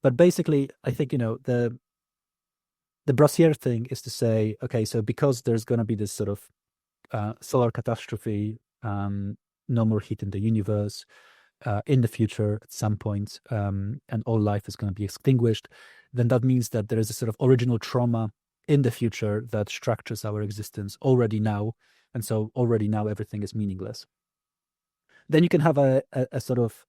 But basically, I think, the Brassier thing is to say, okay, so because there's going to be this sort of solar catastrophe, no more heat in the universe in the future at some point, and all life is going to be extinguished, then that means that there is a sort of original trauma in the future that structures our existence already now. And so already now everything is meaningless. Then you can have a sort of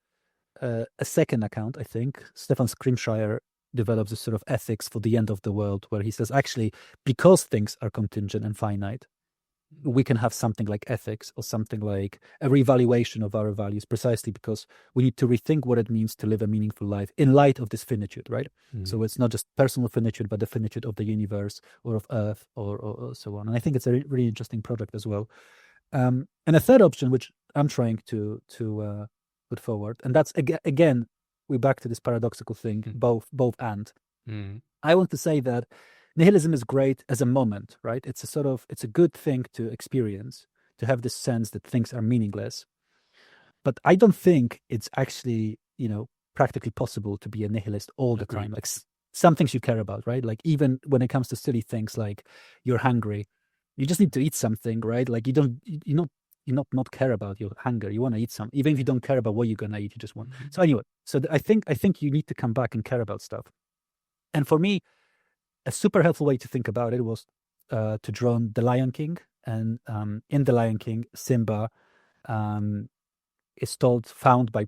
a second account, I think. Stefan Scrimshire develops a sort of ethics for the end of the world, where he says, actually, because things are contingent and finite, we can have something like ethics or something like a reevaluation of our values, precisely because we need to rethink what it means to live a meaningful life in light of this finitude, right? So it's not just personal finitude, but the finitude of the universe or of Earth or so on. And I think it's a really interesting project as well. And a third option, which I'm trying to put forward, and that's again, we're back to this paradoxical thing, both and. I want to say that nihilism is great as a moment, right? It's a good thing to experience, to have this sense that things are meaningless. But I don't think it's actually, practically possible to be a nihilist all the time. Like some things you care about, right? Like even when it comes to silly things like you're hungry, you just need to eat something, right? Like you not care about your hunger. You want to eat some, even if you don't care about what you're gonna eat. You just want. So anyway, I think you need to come back and care about stuff. And for me, a super helpful way to think about it was to draw on The Lion King. And in The Lion King, Simba is found by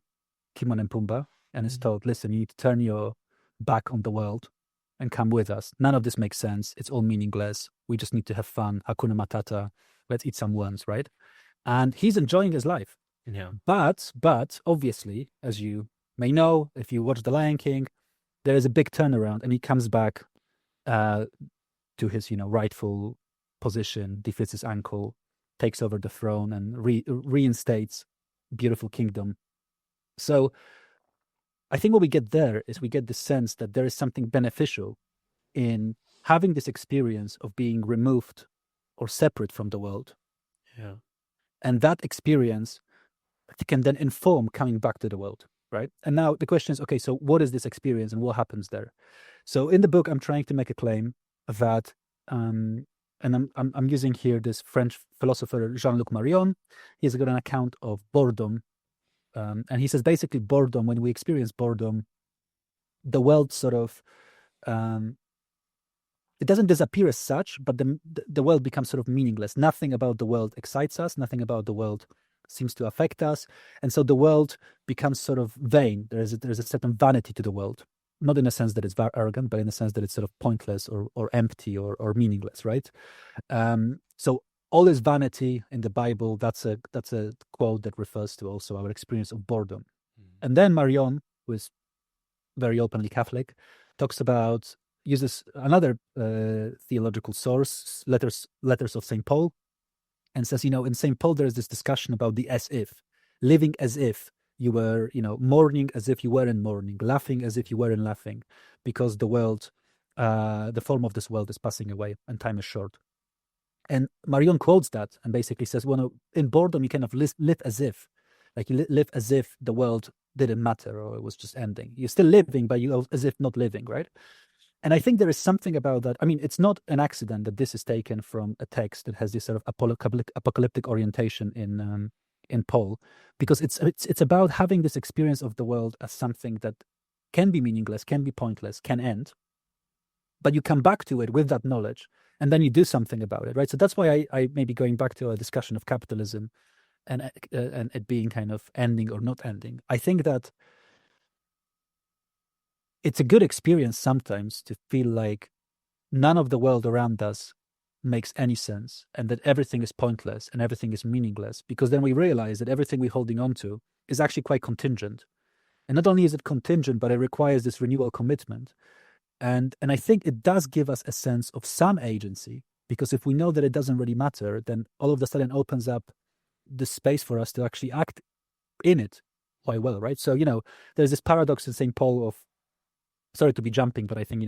Timon and Pumbaa, and is told, listen, you need to turn your back on the world and come with us. None of this makes sense. It's all meaningless. We just need to have fun. Hakuna Matata. Let's eat some worms, right? And he's enjoying his life. Yeah. But obviously, as you may know, if you watch The Lion King, there is a big turnaround, and he comes back to his, rightful position, defeats his uncle, takes over the throne, and reinstates beautiful kingdom. So I think what we get there is we get the sense that there is something beneficial in having this experience of being removed or separate from the world. Yeah. And that experience can then inform coming back to the world. right? And now the question is, okay, so what is this experience and what happens there? So in the book, I'm trying to make a claim that, and I'm using here this French philosopher Jean-Luc Marion. He's got an account of boredom, and he says basically boredom. When we experience boredom, the world sort of it doesn't disappear as such, but the world becomes sort of meaningless. Nothing about the world excites us. Nothing about the world seems to affect us, and so the world becomes sort of vain. There's a certain vanity to the world, not in a sense that it's arrogant, but in the sense that it's sort of pointless or empty or meaningless, right? So all is vanity in the Bible. That's a quote that refers to also our experience of boredom. And then Marion, who is very openly Catholic, uses another theological source, letters of St. Paul, and says, in St. Paul, there is this discussion about the as if, living as if you were, mourning as if you were in mourning, laughing as if you were in laughing, because the world, the form of this world is passing away and time is short. And Marion quotes that and basically says, well, in boredom, you kind of live as if, like you live as if the world didn't matter or it was just ending. You're still living, but you as if not living, right? And I think there is something about that. I mean, it's not an accident that this is taken from a text that has this sort of apocalyptic orientation in Paul, because it's about having this experience of the world as something that can be meaningless, can be pointless, can end, but you come back to it with that knowledge, and then you do something about it, right? So that's why I may be going back to a discussion of capitalism and it being kind of ending or not ending. I think that it's a good experience sometimes to feel like none of the world around us makes any sense and that everything is pointless and everything is meaningless, because then we realize that everything we're holding on to is actually quite contingent. And not only is it contingent, but it requires this renewal commitment. And I think it does give us a sense of some agency, because if we know that it doesn't really matter, then all of a sudden opens up the space for us to actually act in it quite well, right? So, there's this paradox in St. Paul of, sorry to be jumping, but I think,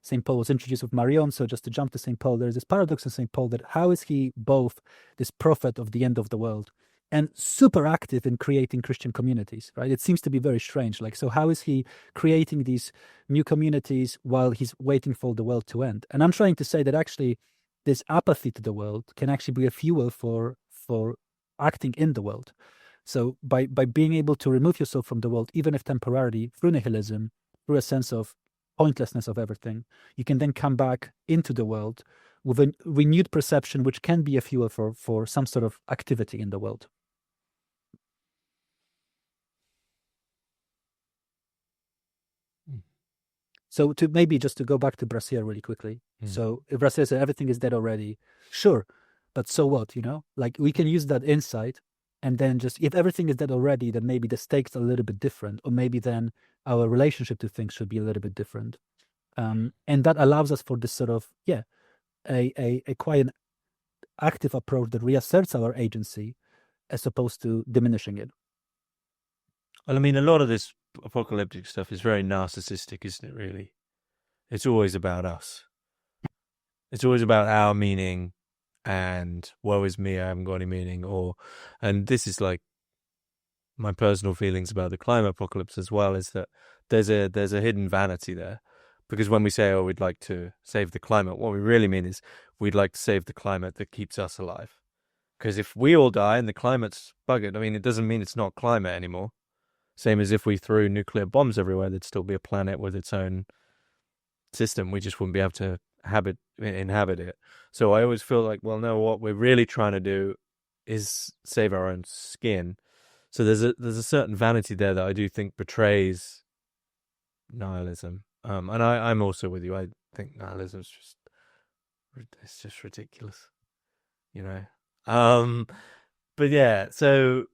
St. Paul was introduced with Marion, so just to jump to St. Paul, there's this paradox in St. Paul that how is he both this prophet of the end of the world and super active in creating Christian communities, right? It seems to be very strange. Like, so how is he creating these new communities while he's waiting for the world to end? And I'm trying to say that actually this apathy to the world can actually be a fuel for acting in the world. So by being able to remove yourself from the world, even if temporarily, through nihilism, through a sense of pointlessness of everything, you can then come back into the world with a renewed perception, which can be a fuel for some sort of activity in the world. So to maybe just to go back to Brassier really quickly. So if Brassier said everything is dead already, sure, but so what, Like we can use that insight and then just, if everything is dead already, then maybe the stakes are a little bit different, or maybe then our relationship to things should be a little bit different. And that allows us for this sort of, a quite an active approach that reasserts our agency as opposed to diminishing it. Well, I mean, a lot of this apocalyptic stuff is very narcissistic, isn't it, really? It's always about us. It's always about our meaning and woe is me, I haven't got any meaning. And this is like my personal feelings about the climate apocalypse as well, is that there's a hidden vanity there. Because when we say, we'd like to save the climate, what we really mean is we'd like to save the climate that keeps us alive. Because if we all die and the climate's buggered, I mean, it doesn't mean it's not climate anymore. Same as if we threw nuclear bombs everywhere, there'd still be a planet with its own system. We just wouldn't be able to inhabit it. So I always feel like, well, no, what we're really trying to do is save our own skin. So there's a certain vanity there that I do think betrays nihilism. And I'm also with you. I think nihilism is just ridiculous, But yeah, so.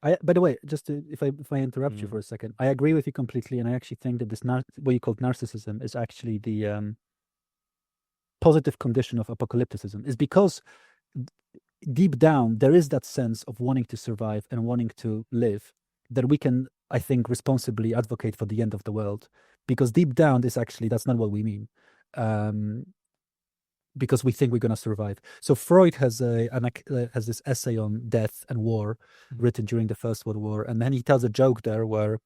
By the way, just if I interrupt you for a second, I agree with you completely, and I actually think that this what you call narcissism is actually the positive condition of apocalypticism. Is because deep down there is that sense of wanting to survive and wanting to live that we can, I think, responsibly advocate for the end of the world. Because deep down, that's not what we mean. because we think we're going to survive. So Freud has has this essay on death and war written during the First World War, and then he tells a joke there where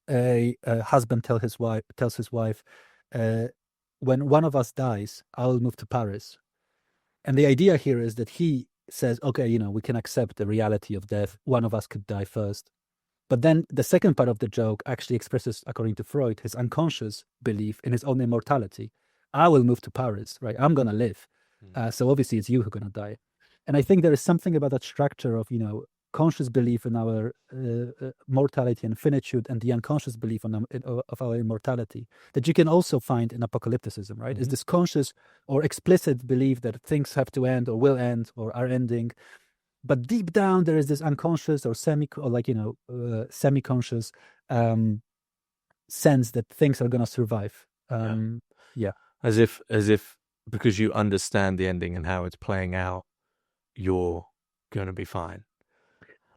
a husband tells his wife, when one of us dies, I'll move to Paris. And the idea here is that he says, okay, we can accept the reality of death. One of us could die first. But then the second part of the joke actually expresses, according to Freud, his unconscious belief in his own immortality. I will move to Paris, right? I'm going to live. So obviously it's you who are going to die. And I think there is something about that structure of, conscious belief in our mortality and finitude, and the unconscious belief of our immortality that you can also find in apocalypticism, right? Is this conscious or explicit belief that things have to end or will end or are ending, but deep down there is this unconscious or semi-conscious sense that things are going to survive. Yeah. As if because you understand the ending and how it's playing out, you're going to be fine.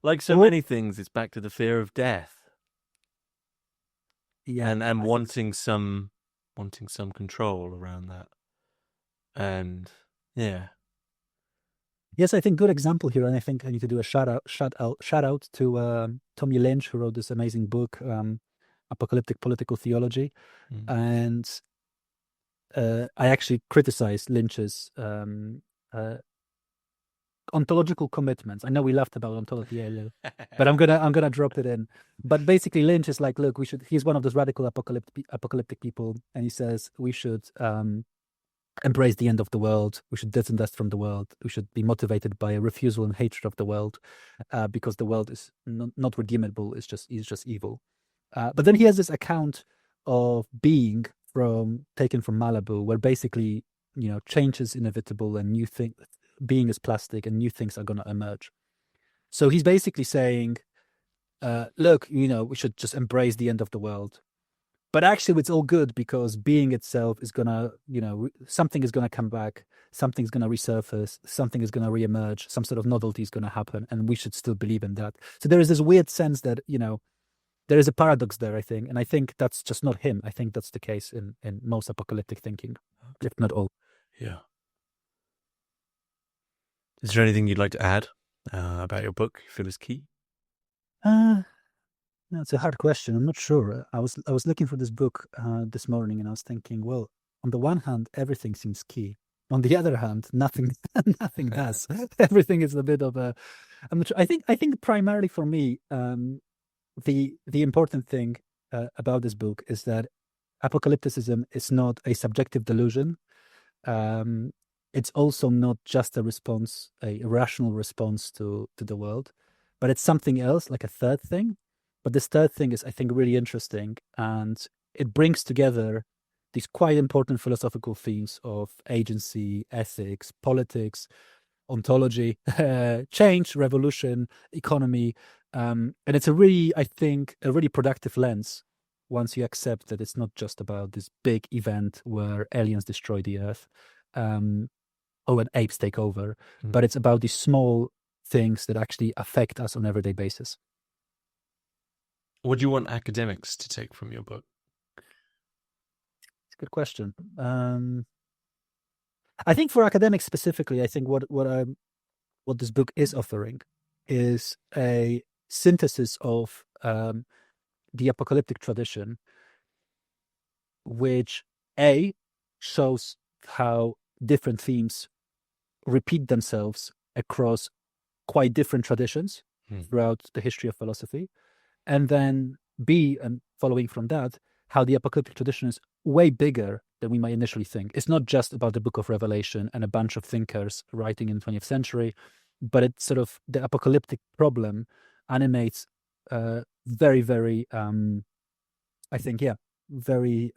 Like so many things, it's back to the fear of death. Yeah. And wanting some control around that. And yeah. Yes, I think good example here, and I think I need to do a shout out to Tommy Lynch, who wrote this amazing book, Apocalyptic Political Theology. And I actually criticized Lynch's ontological commitments. I know we laughed about ontology earlier, but I'm gonna drop it in. But basically, Lynch is like, look, he's one of those radical apocalyptic people, and he says we should embrace the end of the world. We should disinvest from the world. We should be motivated by a refusal and hatred of the world, because the world is not redeemable. It's just evil. But then he has this account of being taken from Malibu, where basically change is inevitable and being is plastic and new things are going to emerge. So he's basically saying, look, we should just embrace the end of the world. But actually it's all good because being itself is going to, something is going to come back, something's going to resurface, something is going to reemerge, some sort of novelty is going to happen, and we should still believe in that. So there is this weird sense that, there is a paradox there, I think. And I think that's just not him. I think that's the case in most apocalyptic thinking, if not all. Yeah. Is there anything you'd like to add about your book you feel is key? No, it's a hard question. I'm not sure. I was looking for this book this morning, and I was thinking, well, on the one hand, everything seems key. On the other hand, nothing does. Everything is a bit of a. I'm not sure. I think primarily for me, the important thing about this book is that apocalypticism is not a subjective delusion. It's also not just a rational response to the world, but it's something else, like a third thing. But this third thing is, I think, really interesting, and it brings together these quite important philosophical themes of agency, ethics, politics, ontology, change, revolution, economy. And it's I think, a really productive lens once you accept that it's not just about this big event where aliens destroy the earth or when apes take over, but it's about these small things that actually affect us on an everyday basis. What do you want academics to take from your book? It's a good question. I think for academics specifically, I think what this book is offering is a synthesis of the apocalyptic tradition, which shows how different themes repeat themselves across quite different traditions throughout the history of philosophy. And then B, and following from that, how the apocalyptic tradition is way bigger than we might initially think. It's not just about the Book of Revelation and a bunch of thinkers writing in the 20th century, but it's sort of the apocalyptic problem animates very, very, I think, very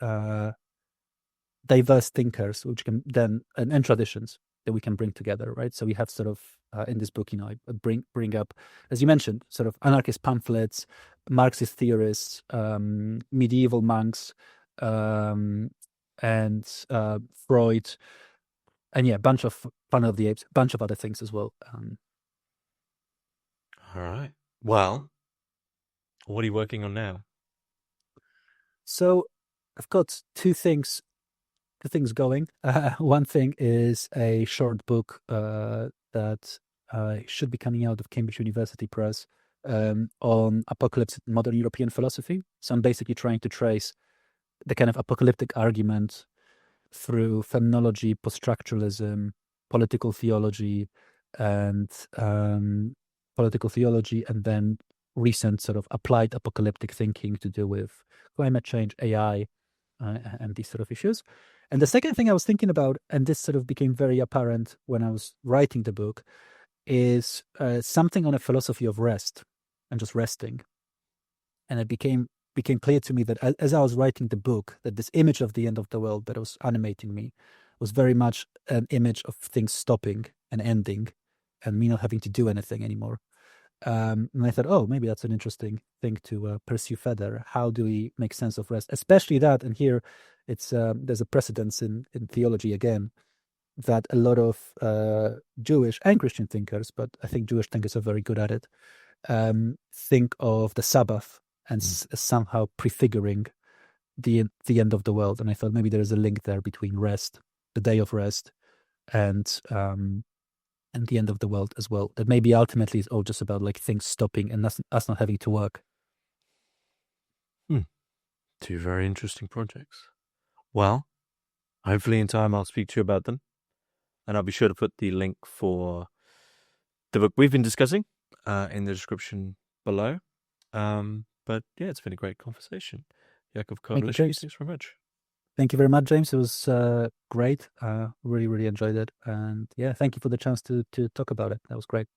diverse thinkers, which can then, and traditions that we can bring together, right? So we have sort of, in this book, I bring up, as you mentioned, sort of anarchist pamphlets, Marxist theorists, medieval monks, and Freud, and a bunch of Planet of the Apes, a bunch of other things as well. All right. Well, what are you working on now? So I've got two things things going. One thing is a short book that should be coming out of Cambridge University Press on apocalypse in modern European philosophy. So I'm basically trying to trace the kind of apocalyptic argument through phenomenology, post-structuralism, political theology, and then recent sort of applied apocalyptic thinking to do with climate change, AI, and these sort of issues. And the second thing I was thinking about, and this sort of became very apparent when I was writing the book, is something on a philosophy of rest and just resting. And it became clear to me that as I was writing the book, that this image of the end of the world that was animating me was very much an image of things stopping and ending and me not having to do anything anymore. And I thought, oh, maybe that's an interesting thing to pursue further. How do we make sense of rest? Especially that, and here it's there's a precedence in theology again, that a lot of Jewish and Christian thinkers, but I think Jewish thinkers are very good at it, think of the Sabbath and somehow prefiguring the end of the world. And I thought maybe there is a link there between rest, the day of rest, and the end of the world as well. That maybe ultimately it's all just about like things stopping and us not having to work. Two very interesting projects. Well, hopefully in time I'll speak to you about them. And I'll be sure to put the link for the book we've been discussing in the description below. But yeah, it's been a great conversation. Jakub, Kowalewski, thanks very much. Thank you very much, James. It was great. Really, really enjoyed it. And yeah, thank you for the chance to talk about it. That was great.